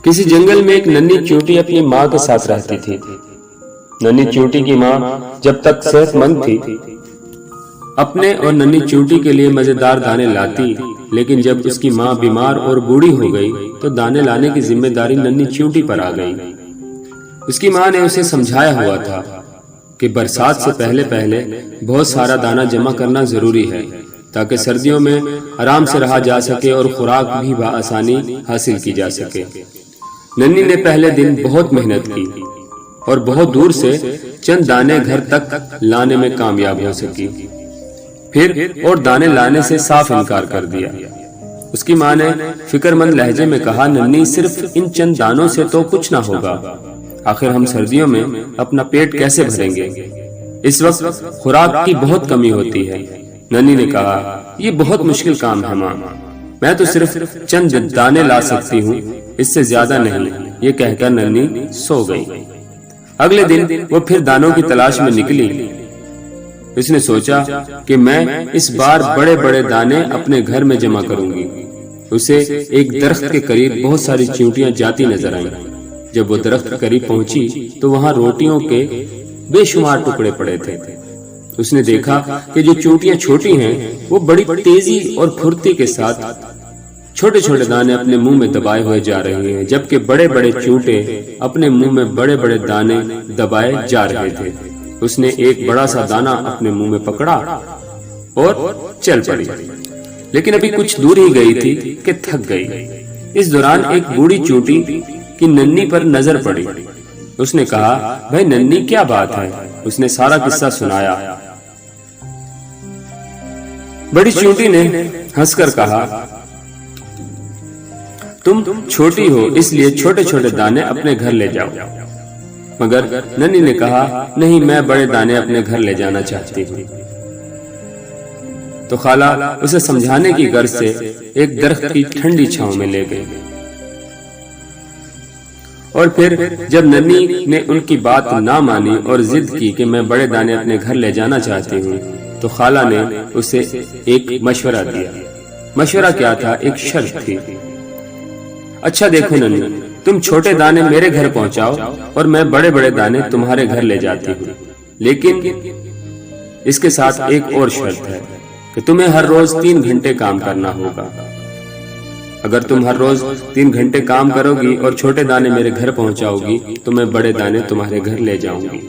کسی جنگل میں ایک ننھی چیونٹی اپنی ماں کے ساتھ رہتی تھی۔ ننھی چیونٹی کی ماں جب تک صحت مند تھی اپنے اور ننھی چیونٹی کے لیے مزیدار دانے لاتی، لیکن جب اس کی ماں بیمار اور بوڑھی ہو گئی تو دانے لانے کی ذمہ داری ننھی چیونٹی پر آ گئی۔ اس کی ماں نے اسے سمجھایا ہوا تھا کہ برسات سے پہلے بہت سارا دانہ جمع کرنا ضروری ہے تاکہ سردیوں میں آرام سے رہا جا سکے اور خوراک بھی بآسانی حاصل کی جا سکے۔ ننھی نے پہلے دن بہت محنت کی اور بہت دور سے چند دانے گھر تک لانے میں کامیاب ہو سکی، پھر اور دانے لانے سے صاف انکار کر دیا۔ اس کی ماں نے فکر مند لہجے میں کہا، ننھی صرف ان چند دانوں سے تو کچھ نہ ہوگا، آخر ہم سردیوں میں اپنا پیٹ کیسے بھریں گے؟ اس وقت خوراک کی بہت کمی ہوتی ہے۔ ننھی نے کہا، یہ بہت مشکل کام ہے ماں، میں تو صرف چند دانے لا سکتی ہوں، اس سے زیادہ نہیں۔ یہ کہہ کر ننھی سو گئی۔ اگلے دن وہ پھر دانوں کی تلاش میں نکلی۔ اس نے سوچا کہ میں اس بار بڑے بڑے دانے اپنے گھر میں جمع کروں گی۔ اسے ایک درخت کے قریب بہت ساری چیونٹیاں جاتی نظر آئیں۔ جب وہ درخت کے قریب پہنچی تو وہاں روٹیوں کے بے شمار ٹکڑے پڑے تھے۔ اس نے دیکھا کہ جو چیونٹیاں چھوٹی ہیں وہ بڑی تیزی اور پھرتی کے ساتھ چھوٹے چھوٹے دانے اپنے منہ میں دبائے ہوئے جا رہے ہیں، جبکہ بڑے بڑے چیونٹے اپنے منہ میں بڑے بڑے دانے دبائے جا رہے تھے۔ اس نے ایک بڑا سا دانہ اپنے منہ میں پکڑا اور چل پڑی، لیکن ابھی کچھ دور ہی گئی تھی کہ تھک گئی۔ اس دوران ایک بوڑھی چیونٹی کی ننھی پر نظر پڑی۔ اس نے کہا، بھائی ننھی کیا بات ہے؟ اس نے سارا قصہ سنایا۔ بڑی چیونٹی نے ہنس کر کہا، تم چھوٹی ہو اس لیے چھوٹے چھوٹے دانے اپنے گھر لے جاؤ۔ مگر ننھی نے کہا، نہیں، میں بڑے دانے اپنے گھر لے جانا چاہتی ہوں۔ تو خالہ اسے سمجھانے کی غرض سے ایک درخت کی ٹھنڈی چھاؤں میں لے گئی، اور پھر جب ننھی نے ان کی بات نہ مانی اور ضد کی کہ میں بڑے دانے اپنے گھر لے جانا چاہتی ہوں، تو خالہ نے اسے ایک مشورہ دیا۔ مشورہ کیا تھا؟ ایک شرط تھی۔ اچھا دیکھو ننھی، تم چھوٹے دانے میرے گھر پہنچاؤ اور میں بڑے بڑے دانے تمہارے گھر لے جاتی ہوں، لیکن اس کے ساتھ ایک اور شرط ہے کہ تمہیں ہر روز 3 گھنٹے کام کرنا ہوگا۔ اگر تم ہر روز 3 گھنٹے کام کرو گی اور چھوٹے دانے میرے گھر پہنچاؤ گی تو میں بڑے دانے تمہارے گھر لے جاؤں گی۔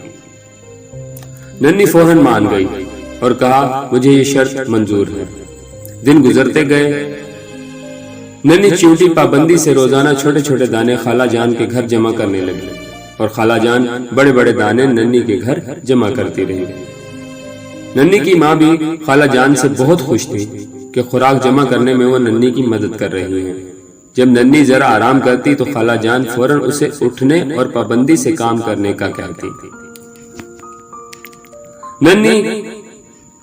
ننھی فوراً مان گئی اور کہا، مجھے یہ شرط منظور ہے۔ دن گزرتے گئے۔ ننھی چیونٹی پابندی سے روزانہ چھوٹے چھوٹے دانے خالہ جان کے گھر جمع کرنے لگی، اور خالہ جان بڑے بڑے دانے ننھی کے گھر جمع کرتی رہی۔ ننھی کی ماں بھی خالہ جان سے بہت خوش تھی کہ خوراک جمع کرنے میں وہ ننھی کی مدد کر رہی ہیں۔ جب ننھی ذرا آرام کرتی تو خالہ جان فوراً اسے اٹھنے اور پابندی سے کام کرنے کا کہتی۔ ننھی،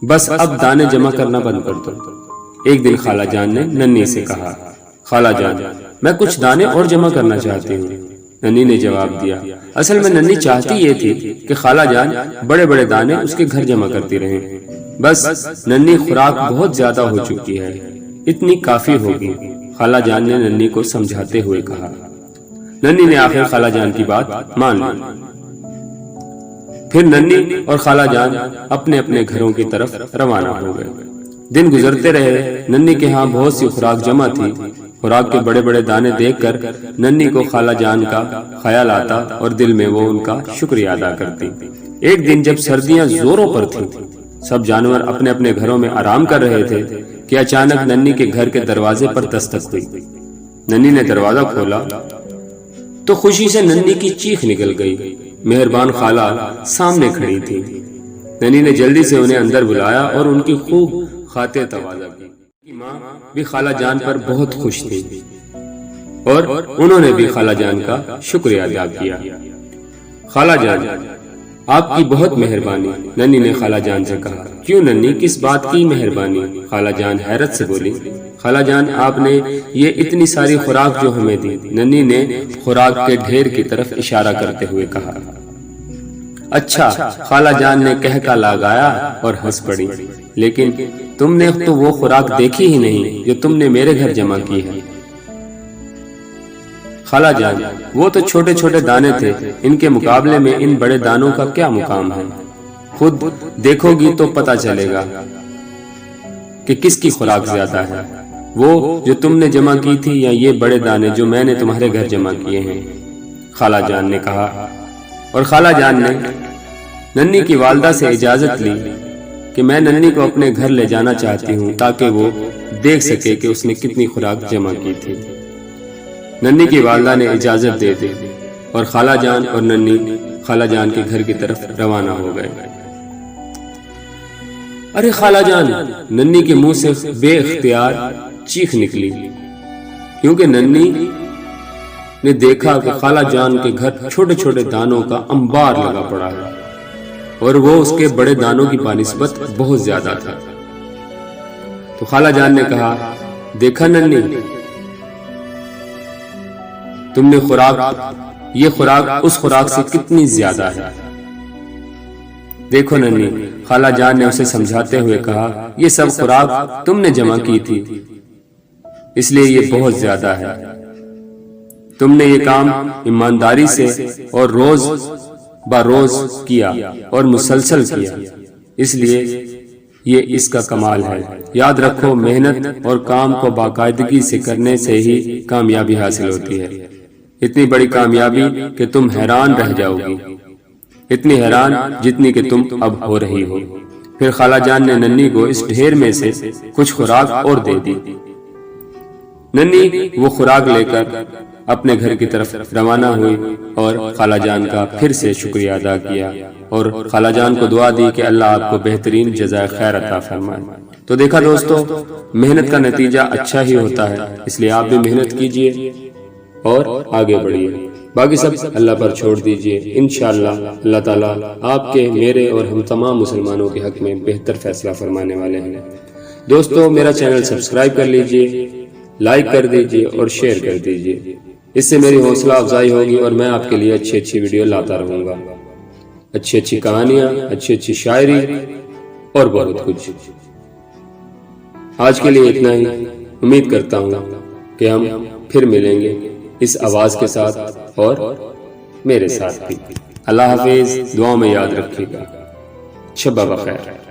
بس اب دانے جمع کرنا بند کر دو۔ ایک دن خالہ جان نے ننھی سے کہا، خالہ جان، میں کچھ دانے اور جمع کرنا چاہتی ہوں۔ ننھی نے جواب دیا، اصل میں ننھی چاہتی یہ تھی کہ خالہ جان بڑے بڑے دانے اس کے گھر جمع کرتی رہیں، بس ننھی خوراک بہت زیادہ ہو چکی ہے، اتنی کافی ہوگی۔ خالہ جان نے ننھی کو سمجھاتے ہوئے کہا۔ ننھی نے آخر خالہ جان کی بات مان لی۔ پھر ننھی اور خالہ جان اپنے اپنے گھروں کی طرف روانہ ہو گئے۔ دن گزرتے رہے۔ ننھی کے ہاں بہت سی خوراک جمع تھی۔ خوراک کے بڑے بڑے دانے دیکھ کر ننھی کو خالہ جان کا خیال آتا اور دل میں وہ ان کا شکریہ ادا کرتی۔ ایک دن جب سردیاں زوروں پر تھیں، سب جانور اپنے اپنے گھروں میں آرام کر رہے تھے کہ اچانک ننھی کے گھر کے دروازے پر دستک ہوئی۔ ننھی نے دروازہ کھولا تو خوشی سے ننھی کی چیخ نکل گئی۔ مہربان خالہ سامنے کھڑی تھی۔ ننھی نے جلدی سے انہیں اندر بلایا اور ان کی خوب خاطر تواضع کی۔ ماں بھی خالہ جان پر بہت خوش تھی اور انہوں نے بھی خالہ جان کا شکریہ ادا کیا۔ خالہ جان، آپ کی بہت مہربانی، ننھی نے خالہ جان سے کہا۔ کیوں ننھی، کس بات کی مہربانی؟ خالہ جان حیرت سے بولی۔ خالہ جان، آپ نے یہ اتنی ساری خوراک جو ہمیں دی، ننھی نے خوراک کے ڈھیر کی طرف اشارہ کرتے ہوئے کہا۔ اچھا، خالہ جان نے کہکا لگایا اور ہنس پڑی، لیکن تم نے تو وہ خوراک دیکھی ہی نہیں جو تم نے میرے گھر جمع کی ہے۔ خالہ جان وہ تو چھوٹے چھوٹے دانے تھے، ان کے مقابلے میں ان بڑے دانوں کا کیا مقام ہے؟ خود دیکھو گی تو پتہ چلے گا کہ کس کی خوراک زیادہ ہے، وہ جو تم نے جمع کی تھی یا یہ بڑے دانے جو میں نے تمہارے گھر جمع کیے ہیں؟ خالہ جان نے کہا۔ اور خالہ جان نے ننھی کی والدہ سے اجازت لی کہ میں ننھی کو اپنے گھر لے جانا چاہتی ہوں تاکہ وہ دیکھ سکے کہ اس نے کتنی خوراک جمع کی تھی۔ ننھی کی والدہ نے اجازت دے دی اور خالہ جان اور ننھی خالہ جان کے گھر کی طرف روانہ ہو گئے۔ ارے خالہ جان، ننھی کے منہ سے بے اختیار چیخ نکلی، کیونکہ ننھی نے دیکھا کہ خالہ جان کے گھر چھوٹے چھوٹے دانوں کا انبار لگا پڑا ہے اور وہ اس کے بڑے دانوں کی بنسبت بہت زیادہ تھا۔ تو خالہ جان نے کہا، دیکھا ننھی، تم نے یہ خوراک اس خوراک سے کتنی زیادہ ہے۔ دیکھو ننھی، خالہ جان نے اسے سمجھاتے ہوئے کہا، یہ سب خوراک تم نے جمع کی تھی، اس لیے یہ بہت زیادہ ہے۔ تم نے یہ کام ایمانداری سے اور روز بروز کیا اور مسلسل کیا، اس لیے یہ اس کا کمال ہے۔ یاد رکھو، محنت اور کام کو باقاعدگی سے کرنے سے ہی کامیابی حاصل ہوتی ہے۔ اتنی بڑی کامیابی کہ تم حیران رہ جاؤ گی، اتنی حیران جتنی کہ تم اب ہو رہی ہو۔ پھر خالہ جان نے ننھی کو اس ڈھیر میں سے کچھ خوراک اور دے دی۔ ننھی وہ خوراک لے کر اپنے گھر کی طرف روانہ ہوئی اور خالہ جان کا پھر سے شکریہ ادا کیا اور خالہ جان کو دعا دی کہ اللہ آپ کو بہترین جزائے خیر عطا فرمائے۔ تو دیکھا دوستو، محنت کا نتیجہ اچھا ہی ہوتا ہے، اس لیے آپ بھی محنت کیجئے اور آگے بڑھیے، باقی سب اللہ پر چھوڑ دیجئے۔ انشاءاللہ اللہ تعالیٰ آپ کے، میرے اور ہم تمام مسلمانوں کے حق میں بہتر فیصلہ فرمانے والے ہیں۔ دوستو، میرا چینل سبسکرائب کر لیجئے، لائک کر دیجئے اور شیئر کر دیجئے، اس سے میری حوصلہ افزائی ہوگی اور میں آپ کے لیے اچھی ویڈیو لاتا رہوں گا، اچھی کہانیاں، اچھی شاعری اور بہت کچھ۔ آج کے لیے اتنا ہی، امید کرتا ہوں کہ ہم پھر ملیں گے اس آواز کے ساتھ اور میرے ساتھ بھی۔ اللہ حافظ، دعا میں یاد رکھیے گا۔ شب بخیر۔